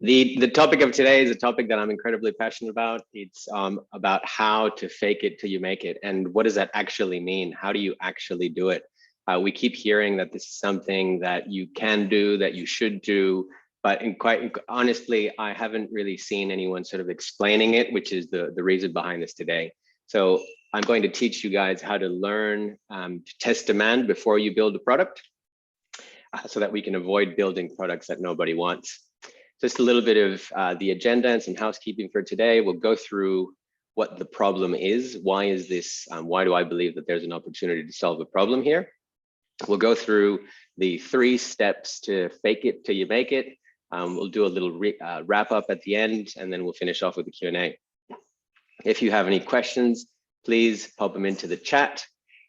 The topic of today is a topic that I'm incredibly passionate about. It's about how to fake it till you make it. And what does that actually mean? How do you actually do it? We keep hearing that this is something that you can do, that you should do, but quite honestly, I haven't really seen anyone sort of explaining it, which is the reason behind this today. So I'm going to teach you guys how to learn to test demand before you build a product so that we can avoid building products that nobody wants. Just a little bit of the agenda and some housekeeping for today. We'll go through what the problem is. Why is this? Why do I believe that there's an opportunity to solve a problem here? We'll go through the 3 steps to fake it till you make it. We'll do a little wrap up at the end, and then we'll finish off with the Q&A. If you have any questions, please pop them into the chat.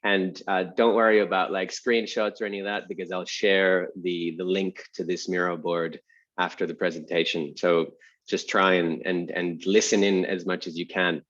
And don't worry about like screenshots or any of that, because I'll share the link to this Miro board after the presentation. So just try and listen in as much as you can.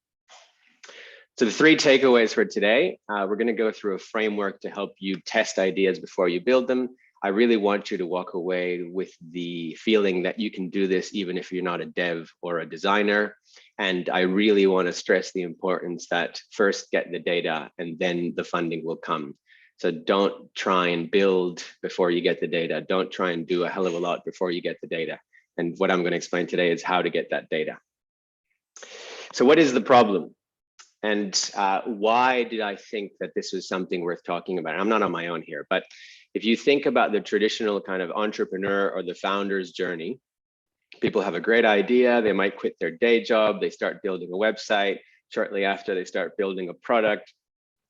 So the 3 takeaways for today, we're going to go through a framework to help you test ideas before you build them. I really want you to walk away with the feeling that you can do this even if you're not a dev or a designer. And I really want to stress the importance that first get the data and then the funding will come. So don't try and build before you get the data. Don't try and do a hell of a lot before you get the data. And what I'm going to explain today is how to get that data. So what is the problem? And why did I think that this was something worth talking about? I'm not on my own here, but if you think about the traditional kind of entrepreneur or the founder's journey, people have a great idea. They might quit their day job. They start building a website. Shortly after, they start building a product.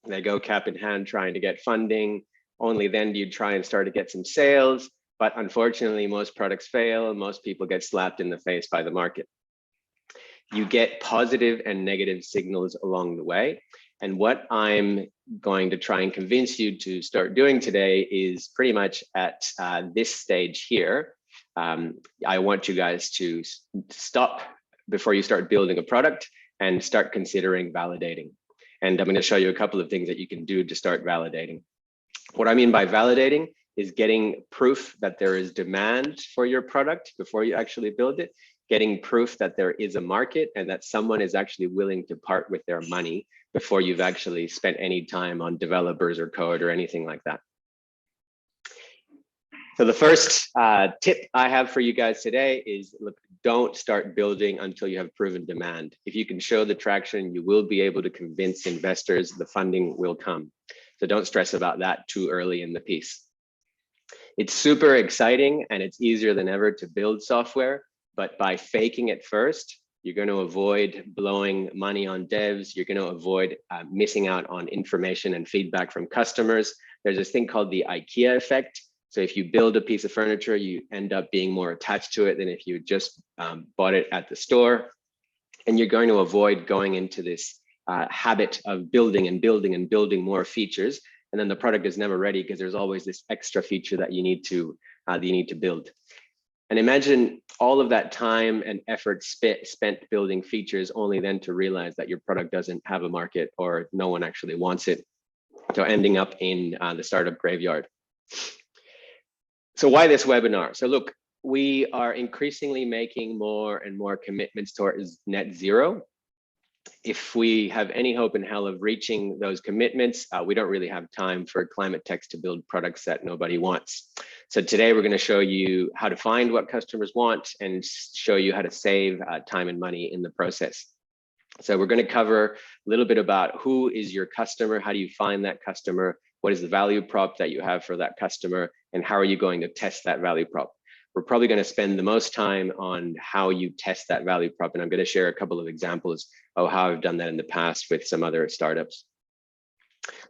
They go cap in hand trying to get funding. Only then do you try and start to get some sales. But unfortunately, most products fail and most people get slapped in the face by the market. You get positive and negative signals along the way. And what I'm going to try and convince you to start doing today is pretty much at this stage here. I want you guys to stop before you start building a product and start considering validating. And I'm going to show you a couple of things that you can do to start validating. What I mean by validating is getting proof that there is demand for your product before you actually build it, getting proof that there is a market and that someone is actually willing to part with their money before you've actually spent any time on developers or code or anything like that. So the first tip I have for you guys today is, look, don't start building until you have proven demand. If you can show the traction, you will be able to convince investors the funding will come. So don't stress about that too early in the piece. It's super exciting and it's easier than ever to build software, but by faking it first, you're going to avoid blowing money on devs. You're going to avoid missing out on information and feedback from customers. There's this thing called the Ikea Effect. So if you build a piece of furniture, you end up being more attached to it than if you just bought it at the store. And you're going to avoid going into this habit of building and building and building more features. And then the product is never ready because there's always this extra feature that you need to build. And imagine all of that time and effort spent building features only then to realize that your product doesn't have a market or no one actually wants it. So ending up in the startup graveyard. So why this webinar? So look, we are increasingly making more and more commitments towards net zero. If we have any hope in hell of reaching those commitments, we don't really have time for climate techs to build products that nobody wants. So today we're going to show you how to find what customers want and show you how to save time and money in the process. So we're going to cover a little bit about who is your customer, how do you find that customer, what is the value prop that you have for that customer, and how are you going to test that value prop. We're probably going to spend the most time on how you test that value prop, and I'm going to share a couple of examples of how I've done that in the past with some other startups.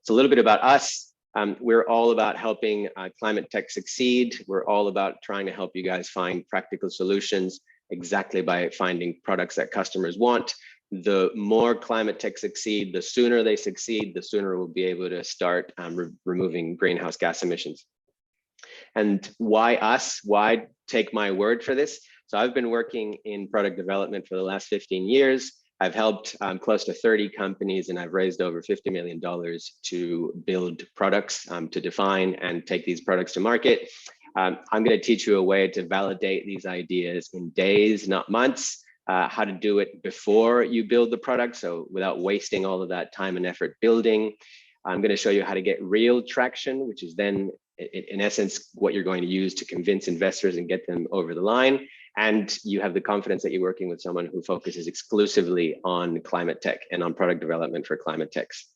So a little bit about us. We're all about helping climate tech succeed. We're all about trying to help you guys find practical solutions exactly by finding products that customers want. The more climate tech succeed, the sooner they succeed, the sooner we'll be able to start removing greenhouse gas emissions. And why us? Why take my word for this? So I've been working in product development for the last 15 years. I've helped close to 30 companies and I've raised over $50 million to build products, to define and take these products to market. I'm going to teach you a way to validate these ideas in days, not months, how to do it before you build the product, so without wasting all of that time and effort building. I'm going to show you how to get real traction, which is then, in essence, what you're going to use to convince investors and get them over the line. And you have the confidence that you're working with someone who focuses exclusively on climate tech and on product development for climate techs.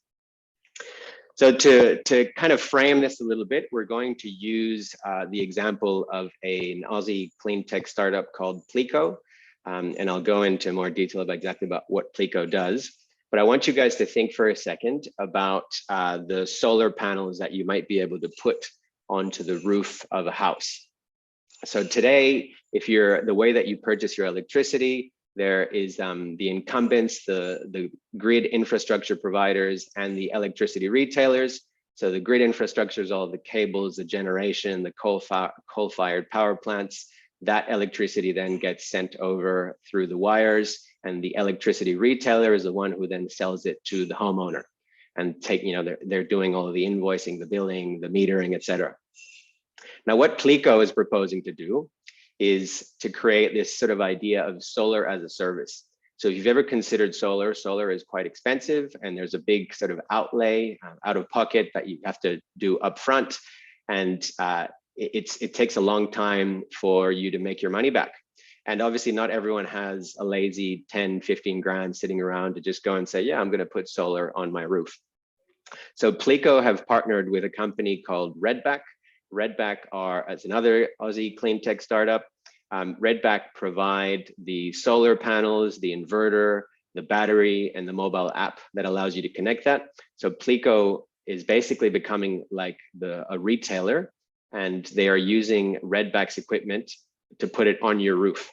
So to kind of frame this a little bit, we're going to use the example of an Aussie clean tech startup called Plico. And I'll go into more detail about exactly about what Plico does. But I want you guys to think for a second about the solar panels that you might be able to put onto the roof of a house. So today, if you're the way that you purchase your electricity, there is the incumbents, the grid infrastructure providers, and the electricity retailers. So the grid infrastructure is all the cables, the generation, the coal-fired power plants. That electricity then gets sent over through the wires, and the electricity retailer is the one who then sells it to the homeowner. And they're doing all of the invoicing, the billing, the metering, etc. Now, what Plico is proposing to do is to create this sort of idea of solar as a service. So if you've ever considered solar, solar is quite expensive, and there's a big sort of outlay out of pocket that you have to do upfront. And it takes a long time for you to make your money back. And obviously not everyone has a lazy 10, 15 grand sitting around to just go and say, yeah, I'm gonna put solar on my roof. So Plico have partnered with a company called Redback. Redback as another Aussie clean tech startup. Redback provide the solar panels, the inverter, the battery, and the mobile app that allows you to connect that. So Plico is basically becoming like a retailer, and they are using Redback's equipment to put it on your roof.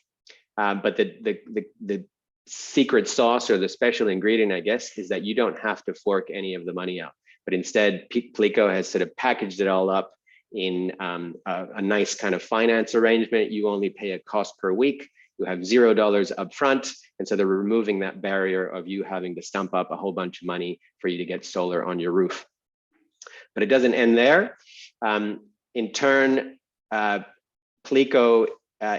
But the secret sauce, or the special ingredient, I guess, is that you don't have to fork any of the money out. But instead, Plico has sort of packaged it all up in a nice kind of finance arrangement. You only pay a cost per week. You have $0 upfront. And so they're removing that barrier of you having to stump up a whole bunch of money for you to get solar on your roof. But it doesn't end there. In turn, Plico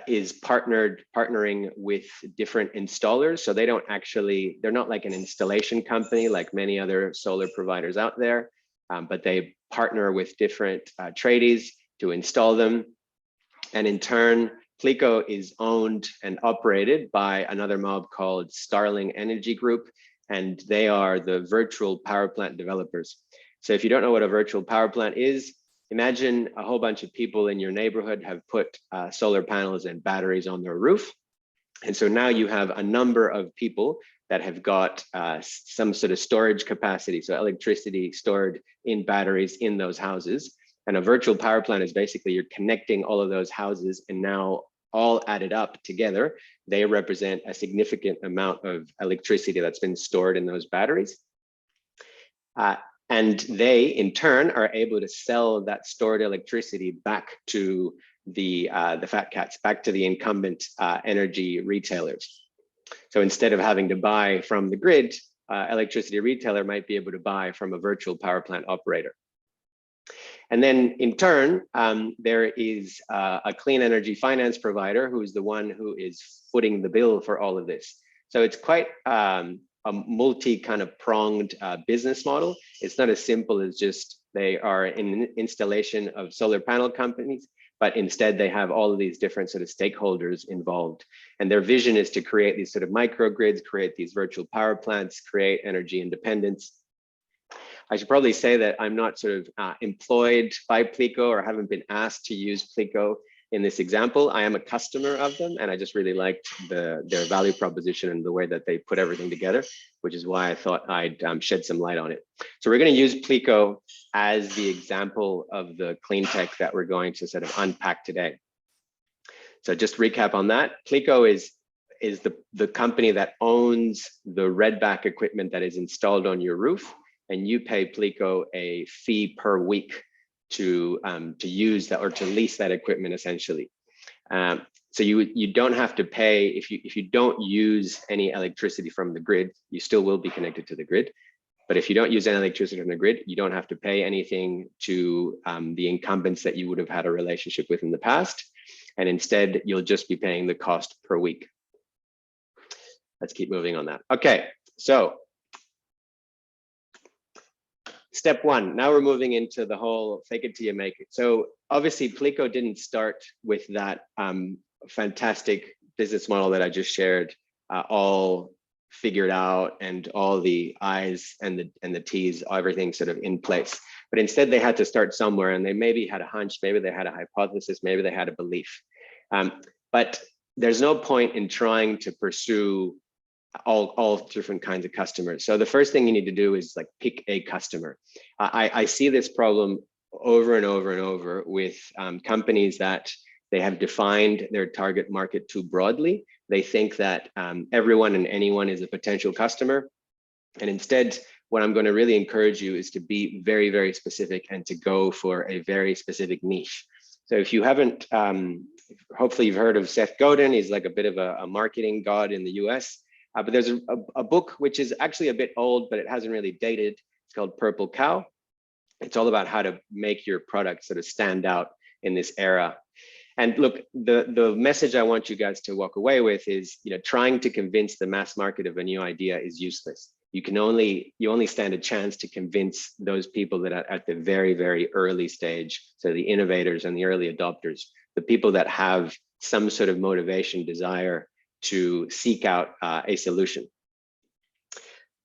is partnering with different installers. So they're not like an installation company like many other solar providers out there, but they partner with different tradies to install them. And in turn, Plico is owned and operated by another mob called Starling Energy Group, and they are the virtual power plant developers. So if you don't know what a virtual power plant is, imagine a whole bunch of people in your neighborhood have put solar panels and batteries on their roof. And so now you have a number of people that have got some sort of storage capacity, so electricity stored in batteries in those houses. And a virtual power plant is basically you're connecting all of those houses, and now all added up together, they represent a significant amount of electricity that's been stored in those batteries. And they, in turn, are able to sell that stored electricity back to the fat cats, back to the incumbent energy retailers. So instead of having to buy from the grid, electricity retailer might be able to buy from a virtual power plant operator. And then in turn, there is a clean energy finance provider who is the one who is footing the bill for all of this. So it's quite a multi kind of pronged business model. It's not as simple as just they are an installation of solar panel companies, but instead they have all of these different sort of stakeholders involved. And their vision is to create these sort of microgrids, create these virtual power plants, create energy independence. I should probably say that I'm not sort of employed by Plico or haven't been asked to use Plico in this example. I am a customer of them, and I just really liked their value proposition and the way that they put everything together, which is why I thought I'd shed some light on it. So we're going to use Plico as the example of the clean tech that we're going to sort of unpack today. So just recap on that. Plico is the company that owns the Redback equipment that is installed on your roof, and you pay Plico a fee per week to use that or to lease that equipment essentially. So you don't have to pay if you don't use any electricity from the grid. You still will be connected to the grid, But if you don't use any electricity from the grid, you don't have to pay anything to the incumbents that you would have had a relationship with in the past. And instead, you'll just be paying the cost per week. Let's keep moving on that. Okay, so step one, now we're moving into the whole fake it till you make it. So obviously Plico didn't start with that fantastic business model that I just shared, all figured out and all the I's and the T's, everything sort of in place. But instead they had to start somewhere, and they maybe had a hunch, maybe they had a hypothesis, maybe they had a belief. But there's no point in trying to pursue all different kinds of customers. So the first thing you need to do is like pick a customer. I see this problem over and over and over with companies that they have defined their target market too broadly. They think that everyone and anyone is a potential customer. And instead, what I'm going to really encourage you is to be very, very specific and to go for a very specific niche. So if you haven't, hopefully you've heard of Seth Godin. He's like a bit of a marketing god in the US. But there's a book which is actually a bit old, but it hasn't really dated. It's called Purple Cow. It's all about how to make your product sort of stand out in this era. And look, the message I want you guys to walk away with is, trying to convince the mass market of a new idea is useless. You only stand a chance to convince those people that are at the very, very early stage. So the innovators and the early adopters, the people that have some sort of motivation, desire to seek out a solution.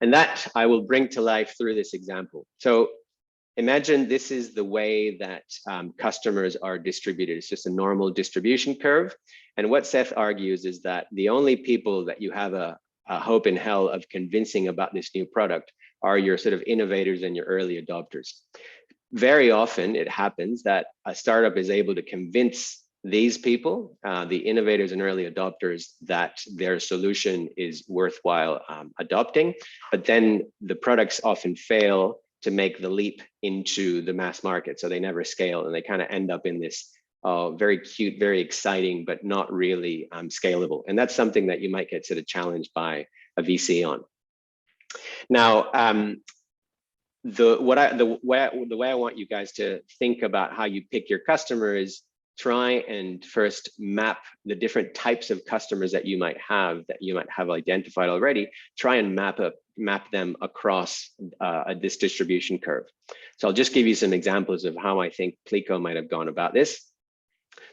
And that I will bring to life through this example. So imagine this is the way that customers are distributed. It's just a normal distribution curve. And what Seth argues is that the only people that you have a hope in hell of convincing about this new product are your sort of innovators and your early adopters. Very often it happens that a startup is able to convince these people, the innovators and early adopters, that their solution is worthwhile adopting, but then the products often fail to make the leap into the mass market. So they never scale, and they kind of end up in this very cute, very exciting, but not really scalable. And that's something that you might get sort of challenged by a VC on. Now, the way I want you guys to think about how you pick your customer is try and first map the different types of customers that you might have identified already. Try and map them across this distribution curve. So I'll just give you some examples of how I think Plico might have gone about this.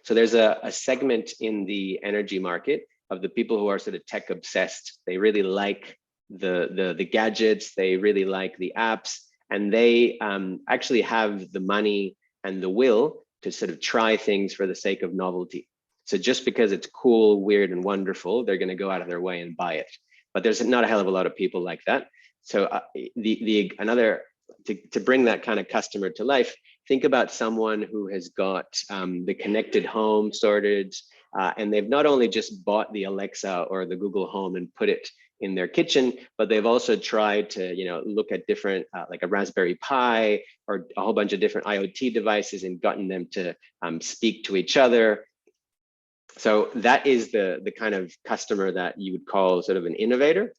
So there's a segment in the energy market of the people who are sort of tech obsessed. They really like the gadgets, they really like the apps, and they actually have the money and the will to sort of try things for the sake of novelty. So just because it's cool, weird, and wonderful, they're going to go out of their way and buy it. But there's not a hell of a lot of people like that. So to bring that kind of customer to life, think about someone who has got the connected home sorted, and they've not only just bought the Alexa or the Google Home and put it in their kitchen, but they've also tried to, look at different, like a Raspberry Pi or a whole bunch of different IoT devices and gotten them to speak to each other. So that is the kind of customer that you would call sort of an innovator.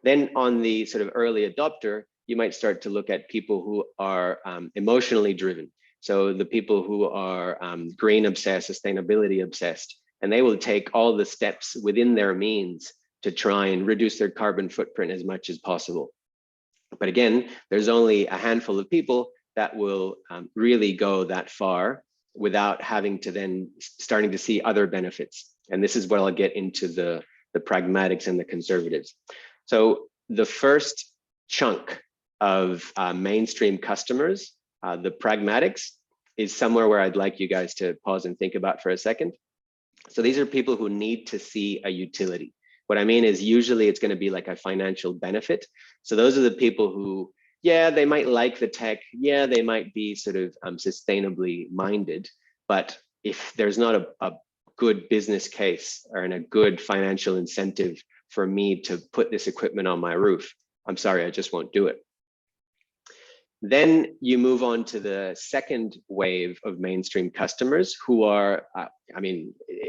Then on the sort of early adopter, you might start to look at people who are emotionally driven. So the people who are green obsessed, sustainability obsessed, and they will take all the steps within their means to try and reduce their carbon footprint as much as possible. But again, there's only a handful of people that will really go that far without having to then starting to see other benefits. And this is where I'll get into the pragmatics and the conservatives. So the first chunk of mainstream customers, the pragmatics, is somewhere where I'd like you guys to pause and think about for a second. So these are people who need to see a utility. What I mean is usually it's going to be like a financial benefit. So those are the people who, yeah, they might like the tech. Yeah, they might be sort of sustainably minded. But if there's not a good business case or a good financial incentive for me to put this equipment on my roof, I'm sorry, I just won't do it. Then you move on to the second wave of mainstream customers who are,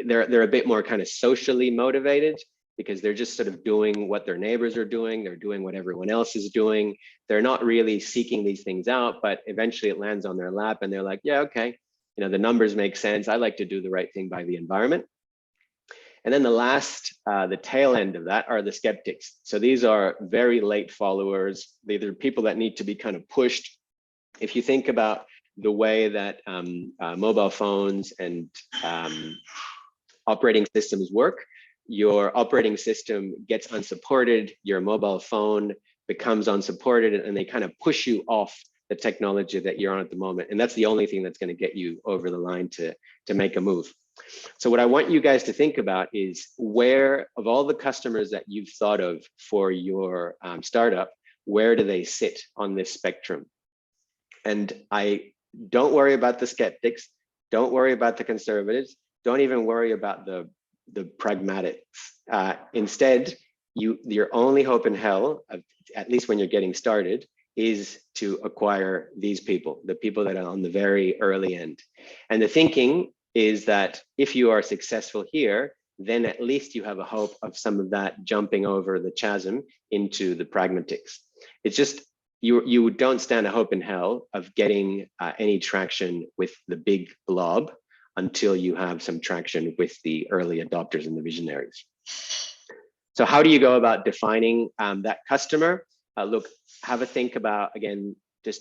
they're a bit more kind of socially motivated. because they're just sort of doing what their neighbors are doing. They're doing what everyone else is doing. They're not really seeking these things out, but eventually it lands on their lap and they're like, yeah, okay, the numbers make sense. I like to do the right thing by the environment. And then the tail end of that are the skeptics. So these are very late followers. These are people that need to be kind of pushed. If you think about the way that mobile phones and operating systems work, your operating system gets unsupported, your mobile phone becomes unsupported, and they kind of push you off the technology that you're on at the moment. And that's the only thing that's going to get you over the line to make a move. So what I want you guys to think about is, where of all the customers that you've thought of for your startup, where do they sit on this spectrum? And don't worry about the skeptics, don't worry about the conservatives, don't even worry about the pragmatics. Instead, your only hope in hell, at least when you're getting started, is to acquire these people, the people that are on the very early end. And the thinking is that if you are successful here, then at least you have a hope of some of that jumping over the chasm into the pragmatics. It's just, you don't stand a hope in hell of getting any traction with the big blob until you have some traction with the early adopters and the visionaries. So how do you go about defining that customer? Look, have a think about, again, just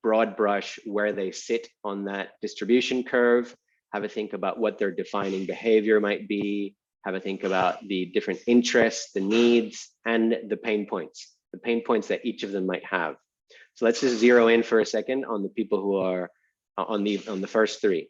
broad brush where they sit on that distribution curve. Have a think about what their defining behavior might be. Have a think about the different interests, the needs, and the pain points that each of them might have. So let's just zero in for a second on the people who are on the first three.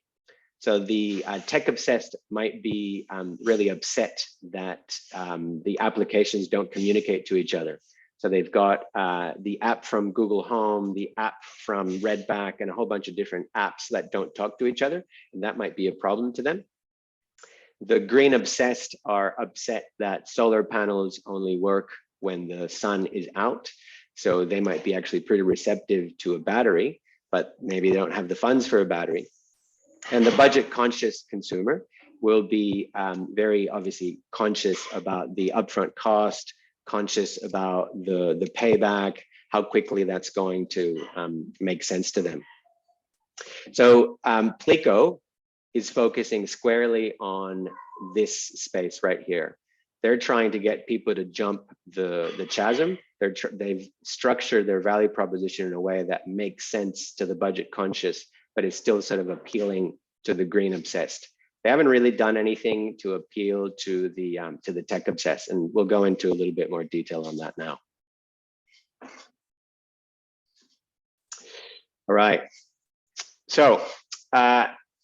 So the tech obsessed might be really upset that the applications don't communicate to each other. So they've got the app from Google Home, the app from Redback, and a whole bunch of different apps that don't talk to each other, and that might be a problem to them. The green obsessed are upset that solar panels only work when the sun is out. So they might be actually pretty receptive to a battery, but maybe they don't have the funds for a battery. And the budget conscious consumer will be very obviously conscious about the upfront cost, conscious about the payback, how quickly that's going to make sense to them. So Plico is focusing squarely on this space right here. They're trying to get people to jump the chasm. They've structured their value proposition in a way that makes sense to the budget conscious, but is still sort of appealing to the green obsessed. They haven't really done anything to appeal to the tech obsessed, and we'll go into a little bit more detail on that now. All right. So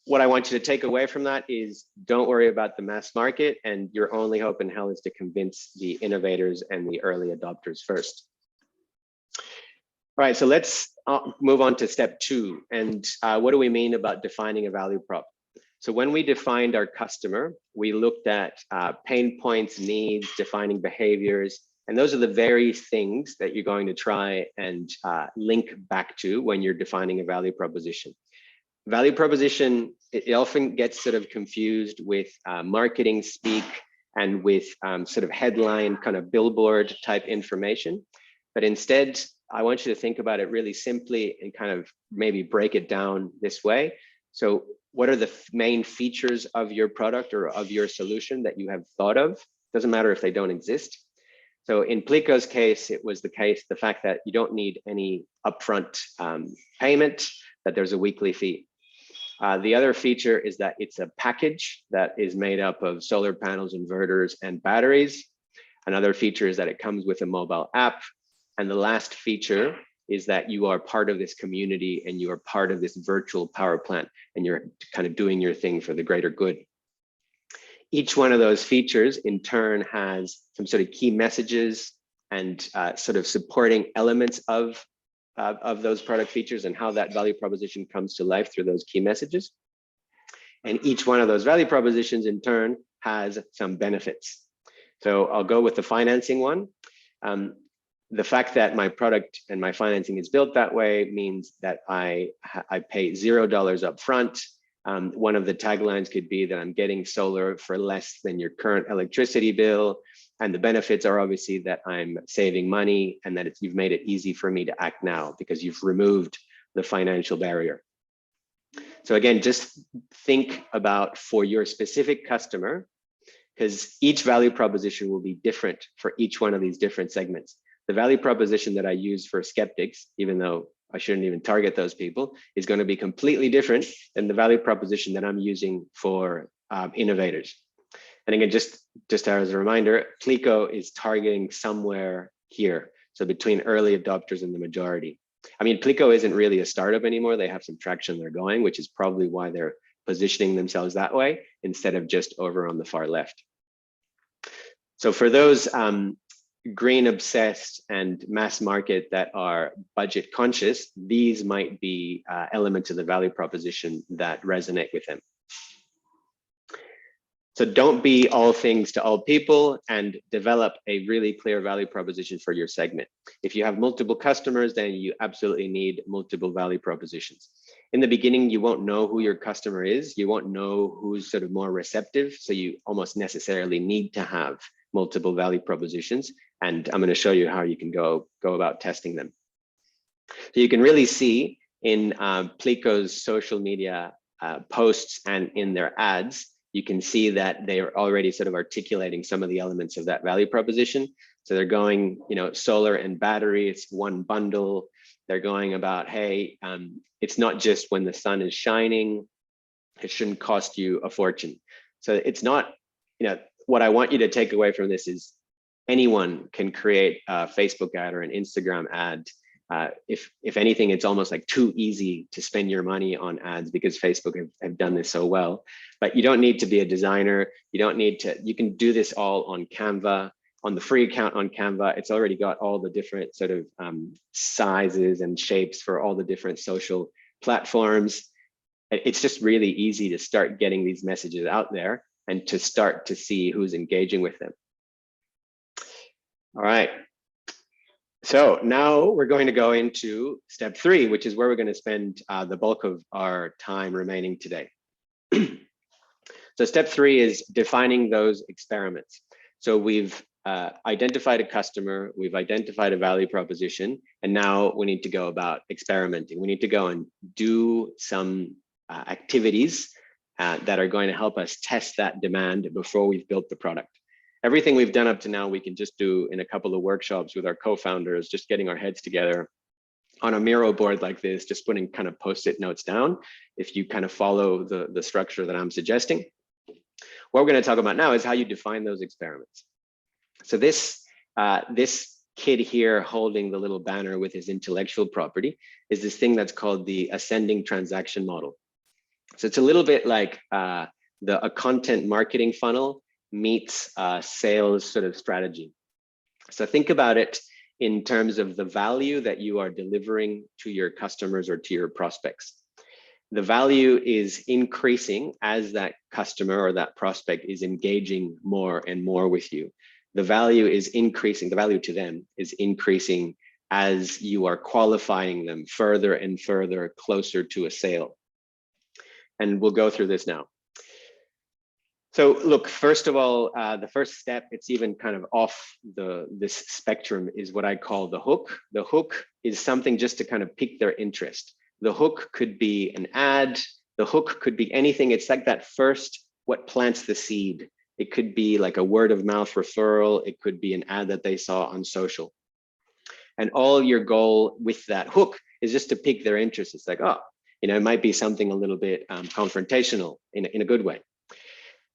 what I want you to take away from that is, don't worry about the mass market, and your only hope in hell is to convince the innovators and the early adopters first. All right, so let's move on to step 2. And what do we mean about defining a value prop? So when we defined our customer, we looked at pain points, needs, defining behaviors, and those are the very things that you're going to try and link back to when you're defining a value proposition. Value proposition, it often gets sort of confused with marketing speak and with sort of headline kind of billboard type information. But instead, I want you to think about it really simply and kind of maybe break it down this way. So what are the main features of your product or of your solution that you have thought of? Doesn't matter if they don't exist. So in Plico's case, it was the fact that you don't need any upfront payment, that there's a weekly fee. The other feature is that it's a package that is made up of solar panels, inverters, and batteries. Another feature is that it comes with a mobile app. And the last feature is that you are part of this community and you are part of this virtual power plant, and you're kind of doing your thing for the greater good. Each one of those features in turn has some sort of key messages and sort of supporting elements of those product features and how that value proposition comes to life through those key messages. And each one of those value propositions in turn has some benefits. So I'll go with the financing one. The fact that my product and my financing is built that way means that I pay $0 up front. One of the taglines could be that I'm getting solar for less than your current electricity bill. And the benefits are obviously that I'm saving money and that you've made it easy for me to act now because you've removed the financial barrier. So again, just think about for your specific customer, because each value proposition will be different for each one of these different segments. The value proposition that I use for skeptics, even though I shouldn't even target those people, is going to be completely different than the value proposition that I'm using for innovators. And again, just as a reminder, Plico is targeting somewhere here. So between early adopters and the majority. I mean, Plico isn't really a startup anymore. They have some traction they're going, which is probably why they're positioning themselves that way instead of just over on the far left. So for those green obsessed and mass market that are budget conscious, these might be elements of the value proposition that resonate with them. So don't be all things to all people and develop a really clear value proposition for your segment. If you have multiple customers, then you absolutely need multiple value propositions. In the beginning, you won't know who your customer is. You won't know who's sort of more receptive. So you almost necessarily need to have multiple value propositions. And I'm going to show you how you can go about testing them. So you can really see in Plico's social media posts and in their ads, you can see that they are already sort of articulating some of the elements of that value proposition. So they're going, solar and battery, it's one bundle. They're going about, hey, it's not just when the sun is shining, it shouldn't cost you a fortune. So it's not, what I want you to take away from this is anyone can create a Facebook ad or an Instagram ad. If anything, it's almost like too easy to spend your money on ads because Facebook have done this so well. But you don't need to be a designer. You don't need to, you can do this all on Canva. On the free account on Canva, it's already got all the different sort of sizes and shapes for all the different social platforms. It's just really easy to start getting these messages out there and to start to see who's engaging with them. All right. So now we're going to go into step 3, which is where we're going to spend the bulk of our time remaining today. So step 3 is defining those experiments. So we've identified a customer, we've identified a value proposition, and now we need to go about experimenting. We need to go and do some activities that are going to help us test that demand before we've built the product. Everything we've done up to now, we can just do in a couple of workshops with our co-founders, just getting our heads together on a Miro board like this, just putting kind of post-it notes down. If you kind of follow the structure that I'm suggesting, what we're going to talk about now is how you define those experiments. So this kid here holding the little banner with his intellectual property is this thing that's called the ascending transaction model. So it's a little bit like a content marketing funnel meets sales sort of strategy. So think about it in terms of the value that you are delivering to your customers or to your prospects. The value is increasing as that customer or that prospect is engaging more and more with you. The value is increasing, the value to them is increasing as you are qualifying them further and further closer to a sale. And we'll go through this now. So look, first of all, the first step, it's even kind of off this spectrum, is what I call the hook. The hook is something just to kind of pique their interest. The hook could be an ad. The hook could be anything. It's like that first, what plants the seed. It could be like a word of mouth referral. It could be an ad that they saw on social. And all your goal with that hook is just to pique their interest. It's like, oh, it might be something a little bit confrontational in a good way.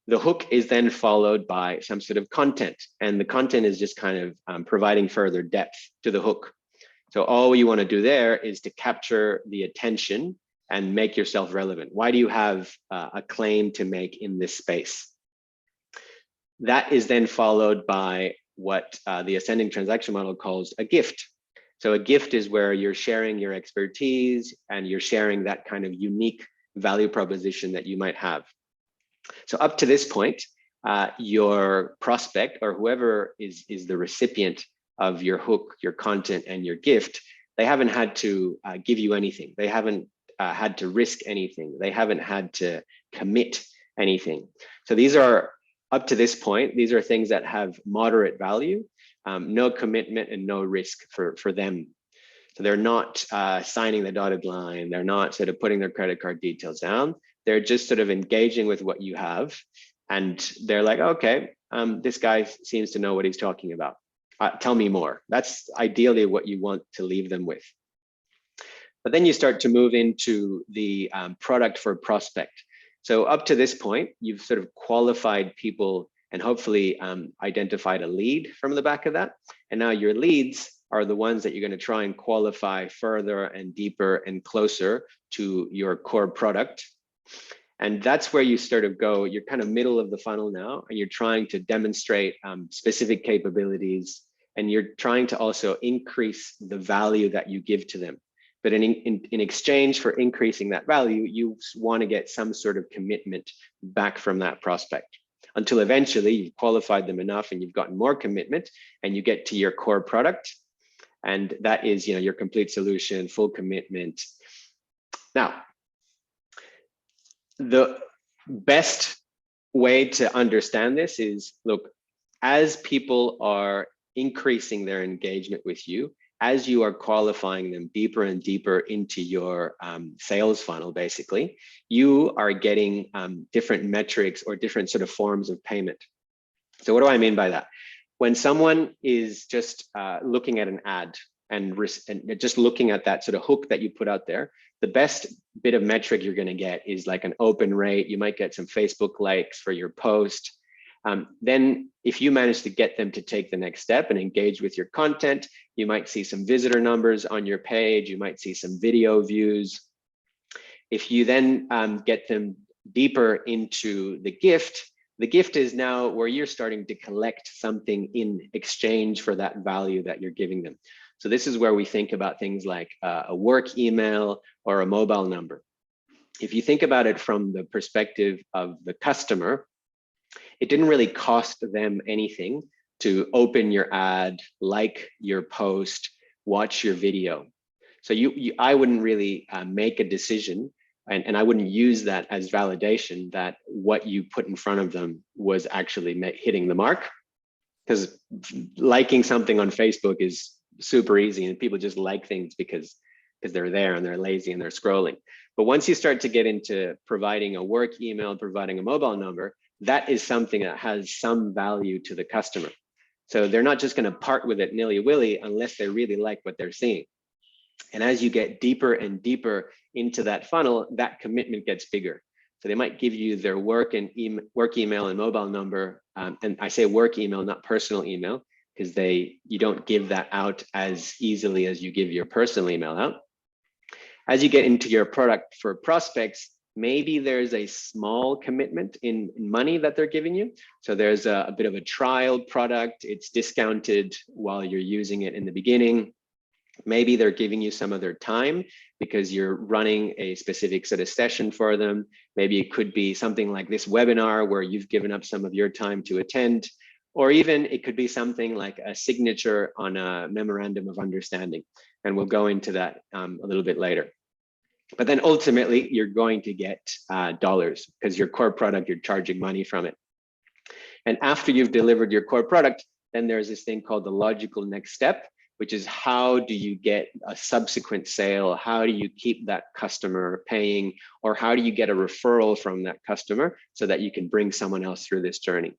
The hook is then followed by some sort of content, and the content is just kind of providing further depth to the hook. So all you want to do there is to capture the attention and make yourself relevant. Why do you have a claim to make in this space? That is then followed by what the ascending transaction model calls a gift. So a gift is where you're sharing your expertise and you're sharing that kind of unique value proposition that you might have. So up to this point, your prospect or whoever is the recipient of your hook, your content, and your gift, they haven't had to give you anything. They haven't had to risk anything. They haven't had to commit anything. So these are Up to this point, these are things that have moderate value, no commitment and no risk for them. So they're not signing the dotted line. They're not sort of putting their credit card details down. They're just sort of engaging with what you have. And they're like, okay, this guy seems to know what he's talking about. Tell me more. That's ideally what you want to leave them with. But then you start to move into the product for prospect. So up to this point, you've sort of qualified people and hopefully identified a lead from the back of that. And now your leads are the ones that you're going to try and qualify further and deeper and closer to your core product. And that's where you sort of go, you're kind of middle of the funnel now, and you're trying to demonstrate specific capabilities, and you're trying to also increase the value that you give to them. But in exchange for increasing that value, you want to get some sort of commitment back from that prospect, until eventually you've qualified them enough and you've gotten more commitment and you get to your core product. And that is, you know, your complete solution, full commitment. Now, the best way to understand this is, look, as people are increasing their engagement with you, as you are qualifying them deeper and deeper into your sales funnel, basically, you are getting different metrics or different sort of forms of payment. So what do I mean by that? When someone is just looking at an ad and just looking at that sort of hook that you put out there, the best bit of metric you're going to get is like an open rate. You might get some Facebook likes for your post. Then if you manage to get them to take the next step and engage with your content, you might see some visitor numbers on your page. You might see some video views. If you then get them deeper into the gift is now where you're starting to collect something in exchange for that value that you're giving them. So this is where we think about things like a work email or a mobile number. If you think about it from the perspective of the customer, it didn't really cost them anything to open your ad, like your post, watch your video. So I wouldn't really make a decision, and I wouldn't use that as validation that what you put in front of them was actually hitting the mark. Because liking something on Facebook is super easy, and people just like things because they're there and they're lazy and they're scrolling. But once you start to get into providing a work email, providing a mobile number, that is something that has some value to the customer. So they're not just going to part with it nilly-willy unless they really like what they're seeing. And as you get deeper and deeper into that funnel, that commitment gets bigger. So they might give you their work email and mobile number. And I say work email, not personal email, because you don't give that out as easily as you give your personal email out. As you get into your product for prospects, maybe there's a small commitment in money that they're giving you. So there's a bit of a trial product. It's discounted while you're using it in the beginning. Maybe they're giving you some of their time because you're running a specific sort of session for them. Maybe it could be something like this webinar where you've given up some of your time to attend, or even it could be something like a signature on a memorandum of understanding. And we'll go into that a little bit later. But then ultimately, you're going to get dollars because your core product, you're charging money from it. And after you've delivered your core product, then there's this thing called the logical next step, which is how do you get a subsequent sale? How do you keep that customer paying? Or how do you get a referral from that customer so that you can bring someone else through this journey?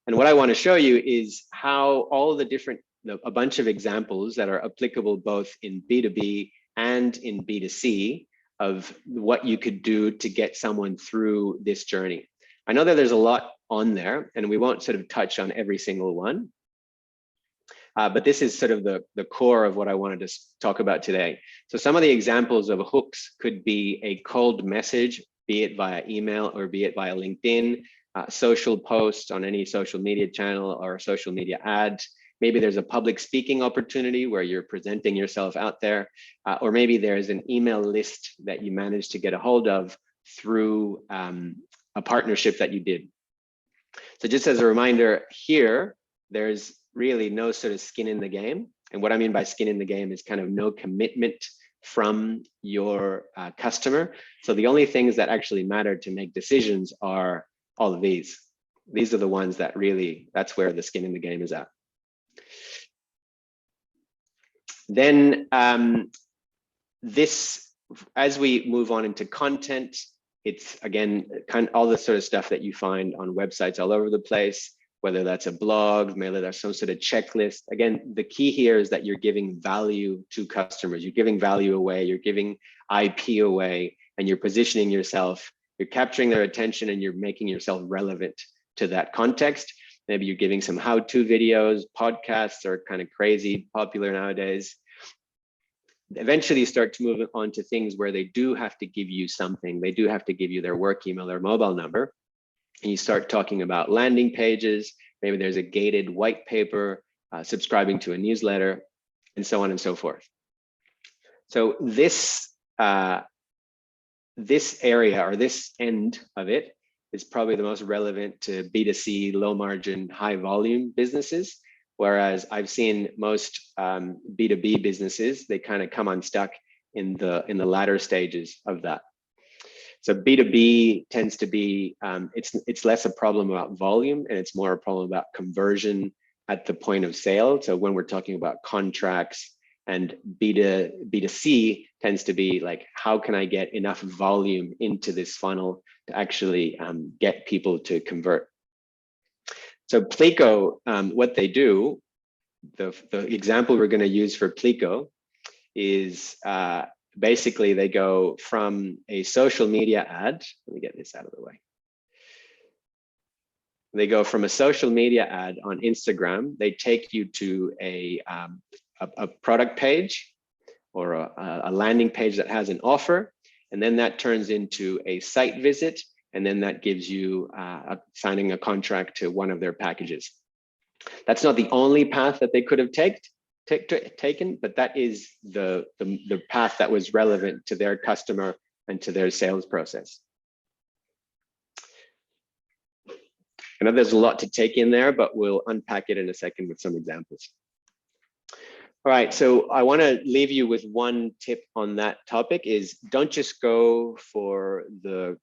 And what I want to show you is how all the different, a bunch of examples that are applicable both in B2B and in B2C of what you could do to get someone through this journey. I know that there's a lot on there and we won't sort of touch on every single one, but this is sort of the core of what I wanted to talk about today. So some of the examples of hooks could be a cold message, be it via email or be it via LinkedIn, social posts on any social media channel or social media ad. Maybe there's a public speaking opportunity where you're presenting yourself out there, or maybe there's an email list that you managed to get a hold of through a partnership that you did. So just as a reminder here, there's really no sort of skin in the game. And what I mean by skin in the game is kind of no commitment from your customer. So the only things that actually matter to make decisions are all of these. These are the ones that really, that's where the skin in the game is at. Then as we move on into content, it's again, kind of all the sort of stuff that you find on websites all over the place, whether that's a blog, maybe that's some sort of checklist. Again, the key here is that you're giving value to customers. You're giving value away, you're giving IP away, and you're positioning yourself, you're capturing their attention, and you're making yourself relevant to that context. Maybe you're giving some how-to videos, podcasts are kind of crazy popular nowadays. Eventually you start to move on to things where they do have to give you something. They do have to give you their work email or mobile number. And you start talking about landing pages. Maybe there's a gated white paper, subscribing to a newsletter, and so on and so forth. So this area, or this end of it, is probably the most relevant to B2C, low margin, high volume businesses. Whereas I've seen most B2B businesses, they kind of come unstuck in the latter stages of that. So B2B tends to be, it's less a problem about volume, and it's more a problem about conversion at the point of sale. So when we're talking about contracts, and B2C tends to be like, how can I get enough volume into this funnel to actually get people to convert? So Plico, what they do, the example we're going to use for Plico is basically they go from a social media ad. Let me get this out of the way. They go from a social media ad on Instagram. They take you to a product page or a landing page that has an offer, and then that turns into a site visit, and then that gives you signing a contract to one of their packages. That's not the only path that they could have taken, but that is the path that was relevant to their customer and to their sales process. I know there's a lot to take in there, but we'll unpack it in a second with some examples. All right, so I want to leave you with one tip on that topic is don't just go for the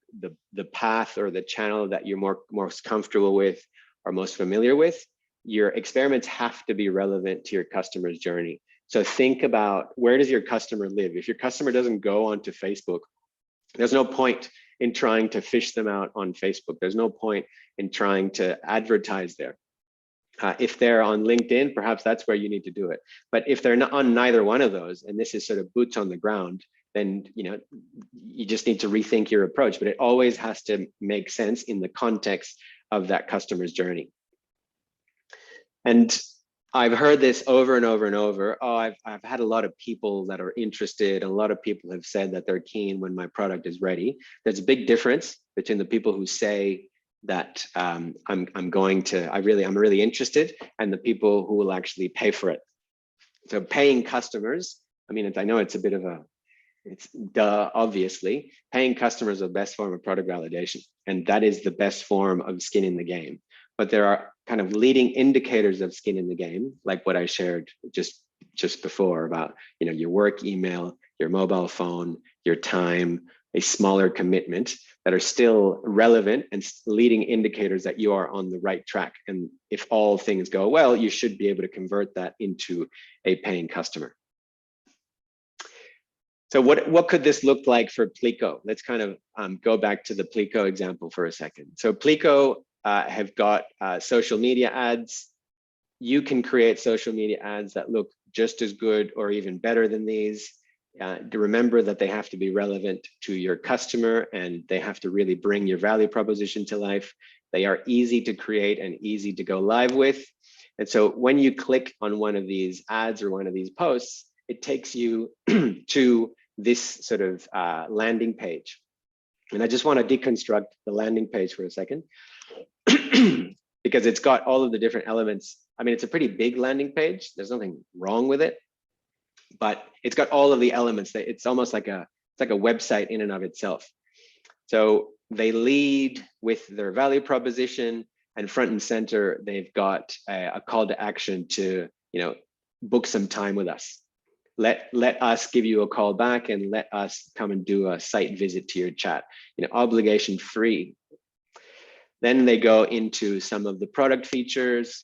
path or the channel that you're most comfortable with or most familiar with. Your experiments have to be relevant to your customer's journey. So think about, where does your customer live? If your customer doesn't go onto Facebook, there's no point in trying to fish them out on Facebook. There's no point in trying to advertise there. If they're on LinkedIn, perhaps that's where you need to do it. But if they're not on neither one of those, and this is sort of boots on the ground, then you just need to rethink your approach. But it always has to make sense in the context of that customer's journey. And I've heard this over and over and over. Oh, I've had a lot of people that are interested, and a lot of people have said that they're keen when my product is ready. There's a big difference between the people who say that I'm really interested, and the people who will actually pay for it. So paying customers, I mean, I know it's a bit of it's duh, obviously. Paying customers is the best form of product validation, and that is the best form of skin in the game. But there are kind of leading indicators of skin in the game, like what I shared just before about your work email, your mobile phone, your time, a smaller commitment, that are still relevant and leading indicators that you are on the right track. And if all things go well, you should be able to convert that into a paying customer. So what could this look like for Plico? Let's kind of go back to the Plico example for a second. So Plico have got social media ads. You can create social media ads that look just as good or even better than these. To remember that they have to be relevant to your customer, and they have to really bring your value proposition to life. They are easy to create and easy to go live with. And so when you click on one of these ads or one of these posts, it takes you to this sort of landing page. And I just want to deconstruct the landing page for a second because it's got all of the different elements. I mean, it's a pretty big landing page. There's nothing wrong with it, but it's got all of the elements that it's almost like a website in and of itself. So they lead with their value proposition, and front and center, they've got a call to action to, book some time with us. Let us give you a call back, and let us come and do a site visit to your chat, obligation free. Then they go into some of the product features.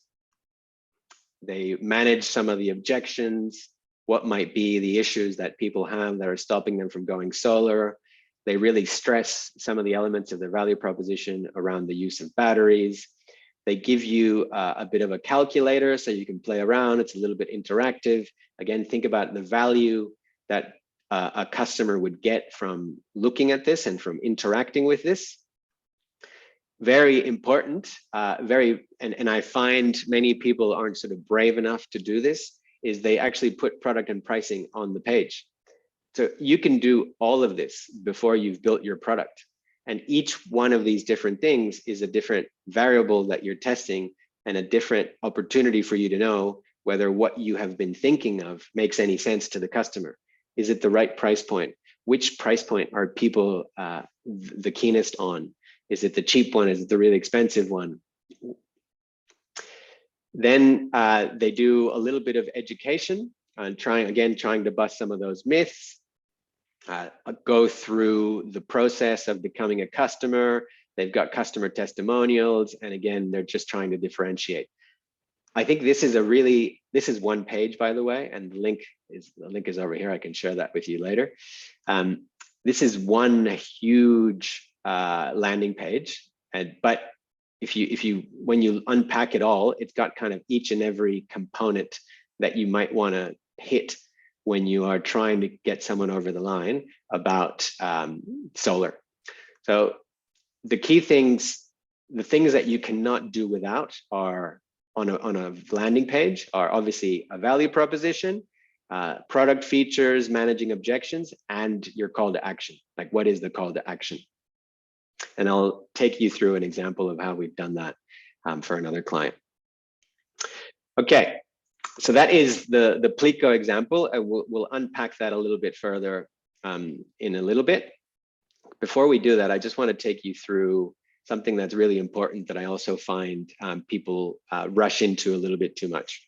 They manage some of the objections, what might be the issues that people have that are stopping them from going solar. They really stress some of the elements of their value proposition around the use of batteries. They give you a bit of a calculator so you can play around. It's a little bit interactive. Again, think about the value that a customer would get from looking at this and from interacting with this. Very important, and I find many people aren't sort of brave enough to do this, is they actually put product and pricing on the page. So you can do all of this before you've built your product. And each one of these different things is a different variable that you're testing and a different opportunity for you to know whether what you have been thinking of makes any sense to the customer. Is it the right price point? Which price point are people the keenest on? Is it the cheap one? Is it the really expensive one? Then they do a little bit of education and trying to bust some of those myths, go through the process of becoming a customer. They've got customer testimonials. And again, they're just trying to differentiate. I think this is one page, by the way, and the link is over here. I can share that with you later. This is one huge landing page, but when you unpack it all, it's got kind of each and every component that you might want to hit when you are trying to get someone over the line about solar. So the key things, the things that you cannot do without are on a landing page are obviously a value proposition, product features, managing objections, and your call to action. Like, what is the call to action? And I'll take you through an example of how we've done that for another client. Okay, so that is the Plico example. And we'll unpack that a little bit further in a little bit. Before we do that, I just want to take you through something that's really important that I also find people rush into a little bit too much.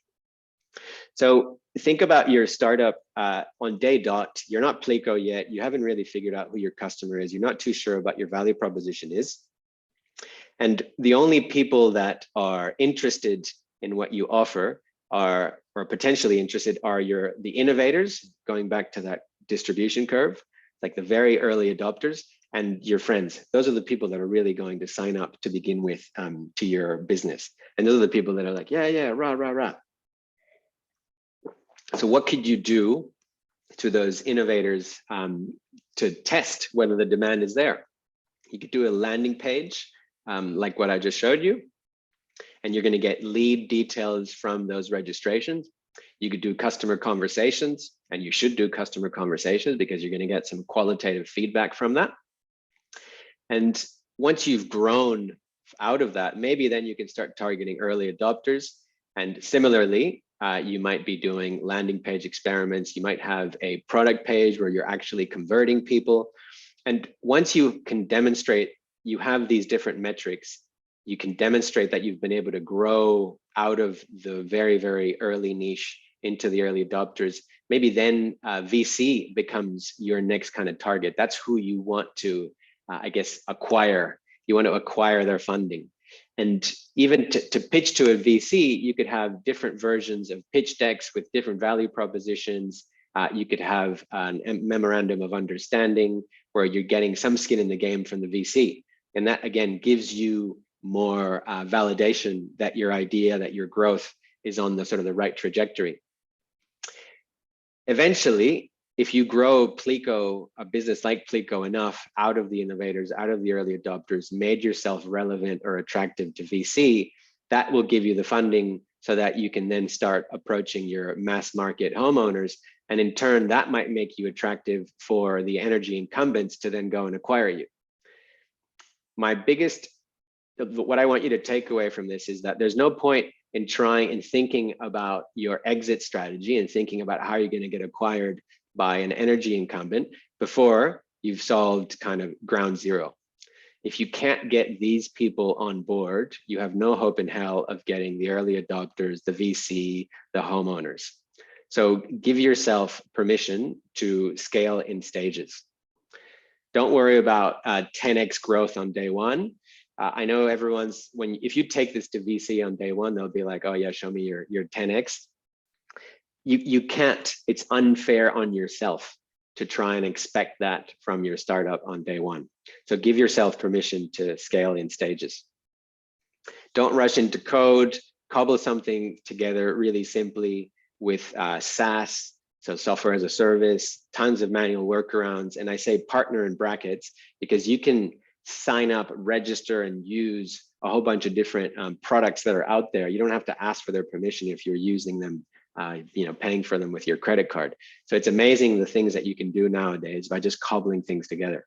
So think about your startup on day dot. You're not Plico yet. You haven't really figured out who your customer is. You're not too sure what your value proposition is. And the only people that are interested in what you offer are, or potentially interested, are the innovators, going back to that distribution curve, like the very early adopters, and your friends. Those are the people that are really going to sign up to begin with to your business. And those are the people that are like, yeah, rah, rah, rah. So what could you do to those innovators to test whether the demand is there? You could do a landing page like what I just showed you, and you're going to get lead details from those registrations. You could do customer conversations, and you should do customer conversations because you're going to get some qualitative feedback from that. And once you've grown out of that, maybe then you can start targeting early adopters. And similarly, you might be doing landing page experiments. You might have a product page where you're actually converting people. And once you can demonstrate you have these different metrics, you can demonstrate that you've been able to grow out of the very, very early niche into the early adopters. Maybe then VC becomes your next kind of target. That's who you want to, I guess, acquire. You want to acquire their funding. And even to pitch to a VC, you could have different versions of pitch decks with different value propositions. You could have a memorandum of understanding where you're getting some skin in the game from the VC. And that, again, gives you more validation that your idea, that your growth is on the sort of the right trajectory. Eventually, if you grow Plico, a business like Plico, enough out of the innovators, out of the early adopters, made yourself relevant or attractive to VC, that will give you the funding so that you can then start approaching your mass market homeowners. And in turn, that might make you attractive for the energy incumbents to then go and acquire you. What I want you to take away from this is that there's no point in trying and thinking about your exit strategy and thinking about how you're going to get acquired by an energy incumbent before you've solved kind of ground zero. If you can't get these people on board, you have no hope in hell of getting the early adopters, the VC, the homeowners. So give yourself permission to scale in stages. Don't worry about 10x growth on day one. I know everyone's, if you take this to VC on day one, they'll be like, oh yeah, show me your 10x. You can't, it's unfair on yourself to try and expect that from your startup on day one. So give yourself permission to scale in stages. Don't rush into code, cobble something together really simply with SaaS, so software as a service, tons of manual workarounds. And I say partner in brackets because you can sign up, register, and use a whole bunch of different products that are out there. You don't have to ask for their permission if you're using them, paying for them with your credit card. So it's amazing the things that you can do nowadays by just cobbling things together.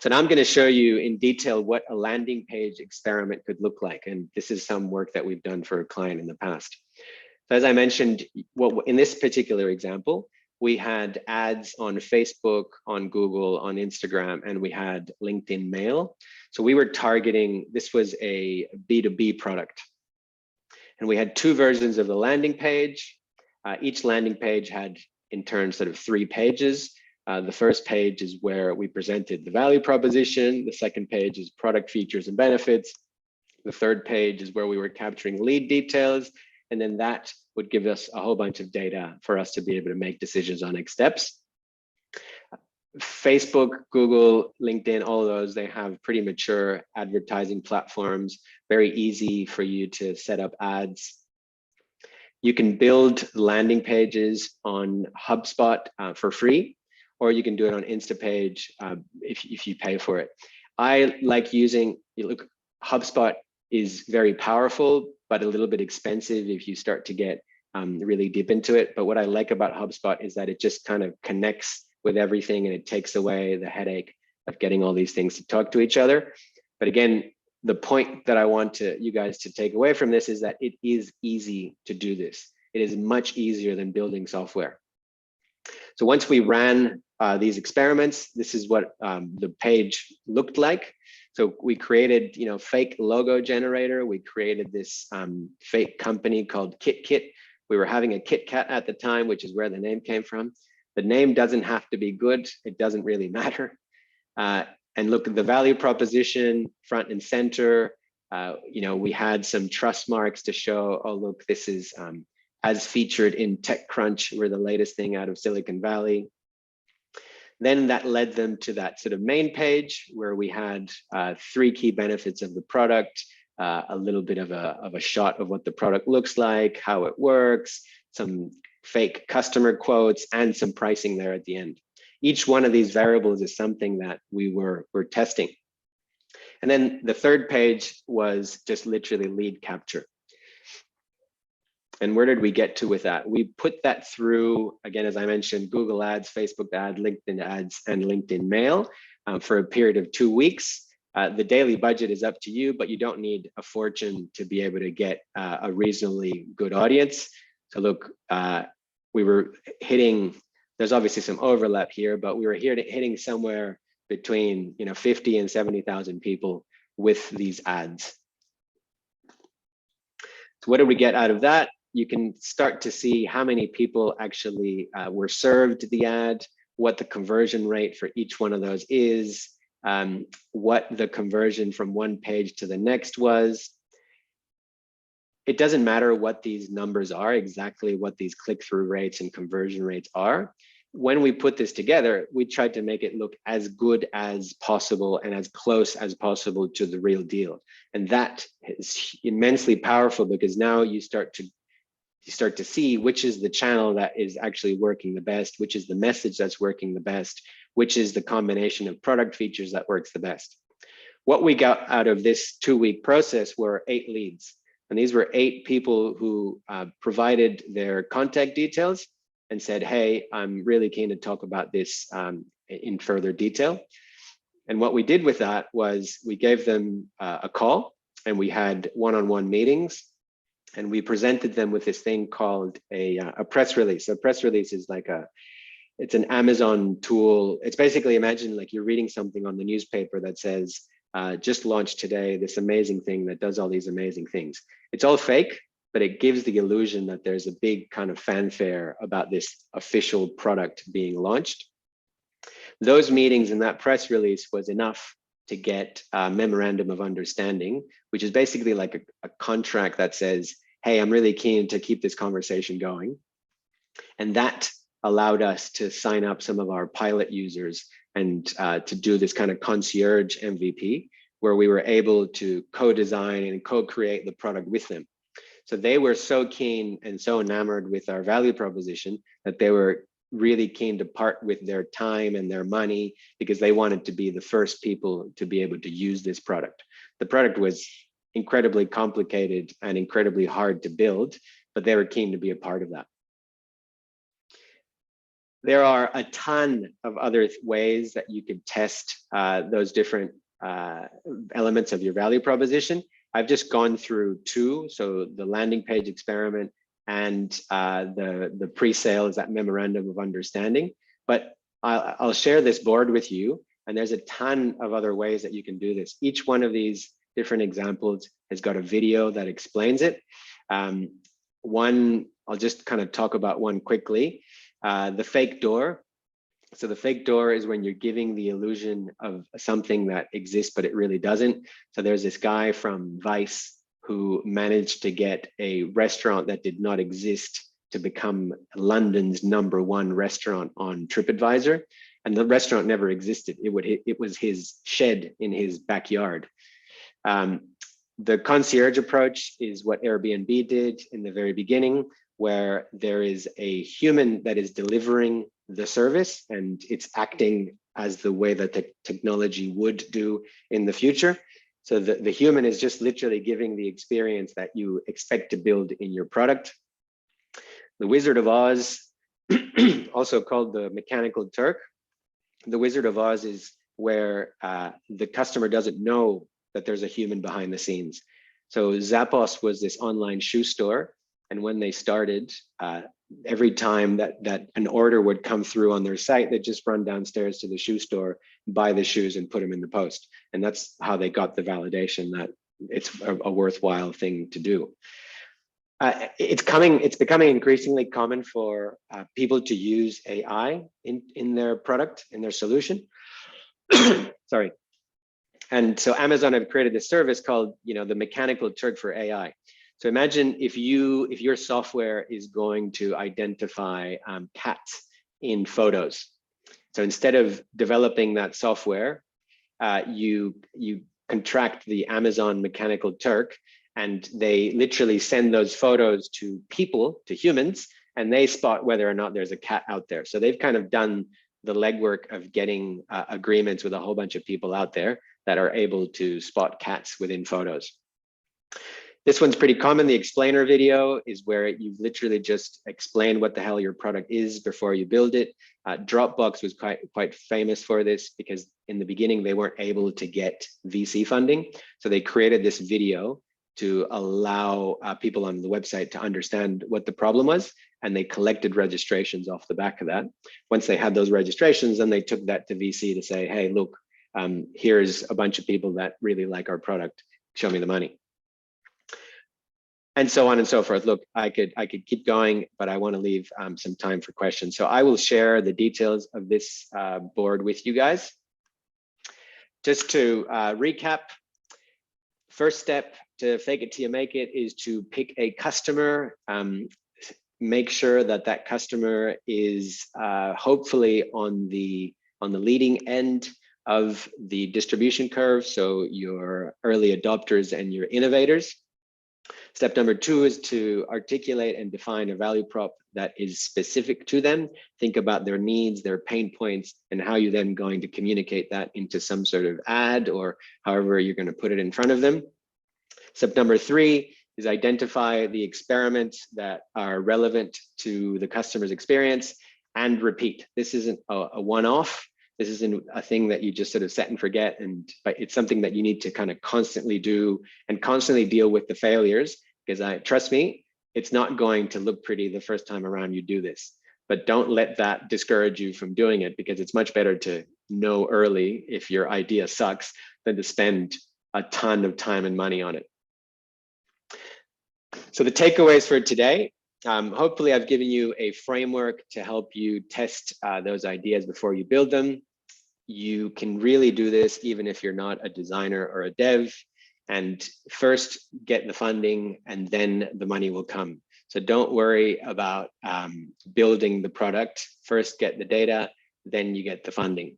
So now I'm going to show you in detail what a landing page experiment could look like. And this is some work that we've done for a client in the past. So as I mentioned, in this particular example, we had ads on Facebook, on Google, on Instagram, and we had LinkedIn Mail. So we were targeting, this was a B2B product. And we had two versions of the landing page. Each landing page had, in turn, sort of 3 pages. The first page is where we presented the value proposition. The second page is product features and benefits. The third page is where we were capturing lead details. And then that would give us a whole bunch of data for us to be able to make decisions on next steps. Facebook, Google, LinkedIn, all of those, they have pretty mature advertising platforms, very easy for you to set up ads. You can build landing pages on HubSpot for free, or you can do it on Instapage if you pay for it. I like using, HubSpot is very powerful, but a little bit expensive if you start to get really deep into it. But what I like about HubSpot is that it just kind of connects with everything and it takes away the headache of getting all these things to talk to each other. But again, the point that I want you guys to take away from this is that it is easy to do this. It is much easier than building software. So once we ran these experiments, this is what the page looked like. So we created, fake logo generator. We created this fake company called KitKit. We were having a Kit Kat at the time, which is where the name came from. The name doesn't have to be good. It doesn't really matter. And look at the value proposition front and center. We had some trust marks to show, oh, look, this is as featured in TechCrunch. We're the latest thing out of Silicon Valley. Then that led them to that sort of main page where we had 3 key benefits of the product, a little bit of a shot of what the product looks like, how it works, some fake customer quotes, and some pricing there at the end. Each one of these variables is something that we were testing. And then the third page was just literally lead capture. And where did we get to with that? We put that through, again, as I mentioned, Google Ads, Facebook Ads, LinkedIn Ads, and LinkedIn Mail for a period of 2 weeks. The daily budget is up to you, but you don't need a fortune to be able to get a reasonably good audience. So look, we were hitting, there's obviously some overlap here, but we were hitting somewhere between 50 and 70,000 people with these ads. So what did we get out of that? You can start to see how many people actually were served the ad, what the conversion rate for each one of those is, what the conversion from one page to the next was. It doesn't matter what these numbers are, exactly what these click-through rates and conversion rates are. When we put this together, we tried to make it look as good as possible and as close as possible to the real deal. And that is immensely powerful because now you start to see which is the channel that is actually working the best, which is the message that's working the best, which is the combination of product features that works the best. What we got out of this 2-week process were 8 leads. And these were 8 people who provided their contact details and said, hey, I'm really keen to talk about this in further detail. And what we did with that was we gave them a call and we had one-on-one meetings. And we presented them with this thing called a press release. A press release is like it's an Amazon tool. It's basically, imagine like you're reading something on the newspaper that says, just launched today, this amazing thing that does all these amazing things. It's all fake, but it gives the illusion that there's a big kind of fanfare about this official product being launched. Those meetings and that press release was enough to get a memorandum of understanding, which is basically like a contract that says, hey, I'm really keen to keep this conversation going. And that allowed us to sign up some of our pilot users and to do this kind of concierge MVP, where we were able to co-design and co-create the product with them. So they were so keen and so enamored with our value proposition that they were really keen to part with their time and their money because they wanted to be the first people to be able to use this product. The product was incredibly complicated and incredibly hard to build, but they were keen to be a part of that. There are a ton of other ways that you could test those different elements of your value proposition. I've just gone through two, so the landing page experiment and the pre-sales, that memorandum of understanding. But I'll share this board with you, and there's a ton of other ways that you can do this. Each one of these different examples has got a video that explains it. One, I'll just kind of talk about one quickly. The fake door. So the fake door is when you're giving the illusion of something that exists, but it really doesn't. So there's this guy from Vice who managed to get a restaurant that did not exist to become London's #1 restaurant on TripAdvisor. And the restaurant never existed. It was his shed in his backyard. The concierge approach is what Airbnb did in the very beginning, where there is a human that is delivering the service and it's acting as the way that the technology would do in the future. So the human is just literally giving the experience that you expect to build in your product. The Wizard of Oz, also called the Mechanical Turk. The Wizard of Oz is where the customer doesn't know that there's a human behind the scenes. So Zappos was this online shoe store. And when they started, every time that an order would come through on their site, they'd just run downstairs to the shoe store, buy the shoes and put them in the post. And that's how they got the validation that it's a worthwhile thing to do. It's becoming increasingly common for people to use AI in their product, in their solution. Sorry. And so Amazon have created this service called, the Mechanical Turk for AI. So imagine if your software is going to identify cats in photos. So instead of developing that software, you contract the Amazon Mechanical Turk, and they literally send those photos to people, to humans, and they spot whether or not there's a cat out there. So they've kind of done the legwork of getting agreements with a whole bunch of people out there that are able to spot cats within photos. This one's pretty common. The explainer video is where you've literally just explained what the hell your product is before you build it. Dropbox was quite famous for this because in the beginning, they weren't able to get VC funding. So they created this video to allow people on the website to understand what the problem was. And they collected registrations off the back of that. Once they had those registrations, then they took that to VC to say, hey, look, here's a bunch of people that really like our product. Show me the money. And so on and so forth. Look, I could keep going, but I want to leave some time for questions. So I will share the details of this board with you guys. Just to recap, first step to fake it till you make it is to pick a customer. Make sure that customer is hopefully on the leading end of the distribution curve. So your early adopters and your innovators. Step number 2 is to articulate and define a value prop that is specific to them. Think about their needs, their pain points, and how you're then going to communicate that into some sort of ad or however you're going to put it in front of them. Step number 3 is identify the experiments that are relevant to the customer's experience and repeat. This isn't a one-off. This isn't a thing that you just sort of set and forget, but it's something that you need to kind of constantly do and constantly deal with the failures, because trust me, it's not going to look pretty the first time around you do this. But don't let that discourage you from doing it, because it's much better to know early if your idea sucks than to spend a ton of time and money on it. So the takeaways for today, hopefully I've given you a framework to help you test those ideas before you build them. you can really do this even if you're not a designer or a dev. And first get the funding and then the money will come. So don't worry about building the product. First get the data, then you get the funding.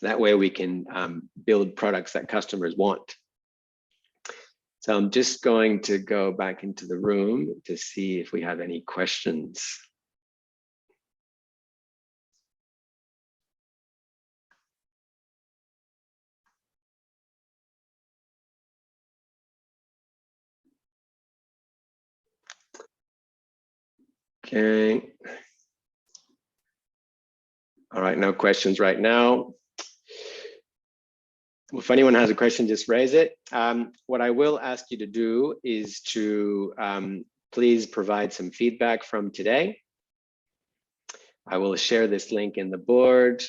That way we can build products that customers want. So I'm just going to go back into the room to see if we have any questions. Okay. All right, no questions right now. If anyone has a question, just raise it. What I will ask you to do is to please provide some feedback from today. I will share this link in the board,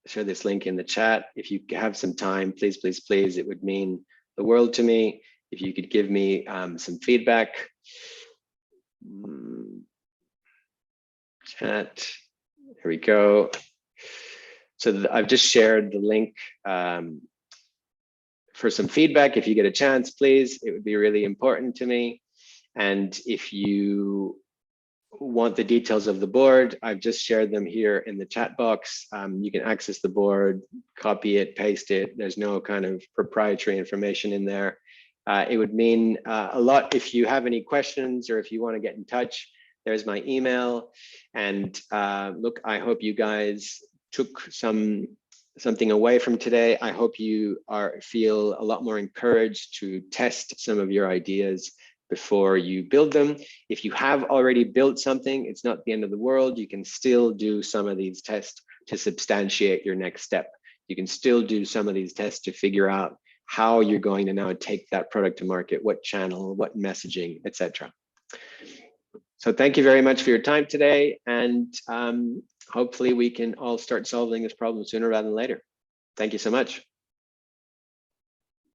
share this link in the chat. If you have some time, please, please, please, it would mean the world to me if you could give me some feedback. Chat, here we go. So I've just shared the link for some feedback. If you get a chance, please, it would be really important to me. And if you want the details of the board, I've just shared them here in the chat box. You can access the board, copy it, paste it. There's no kind of proprietary information in there. It would mean a lot if you have any questions or if you want to get in touch. There's my email. And look, I hope you guys took something away from today. I hope you feel a lot more encouraged to test some of your ideas before you build them. If you have already built something, it's not the end of the world. You can still do some of these tests to substantiate your next step. You can still do some of these tests to figure out how you're going to now take that product to market, what channel, what messaging, etc. So thank you very much for your time today. And hopefully we can all start solving this problem sooner rather than later. Thank you so much.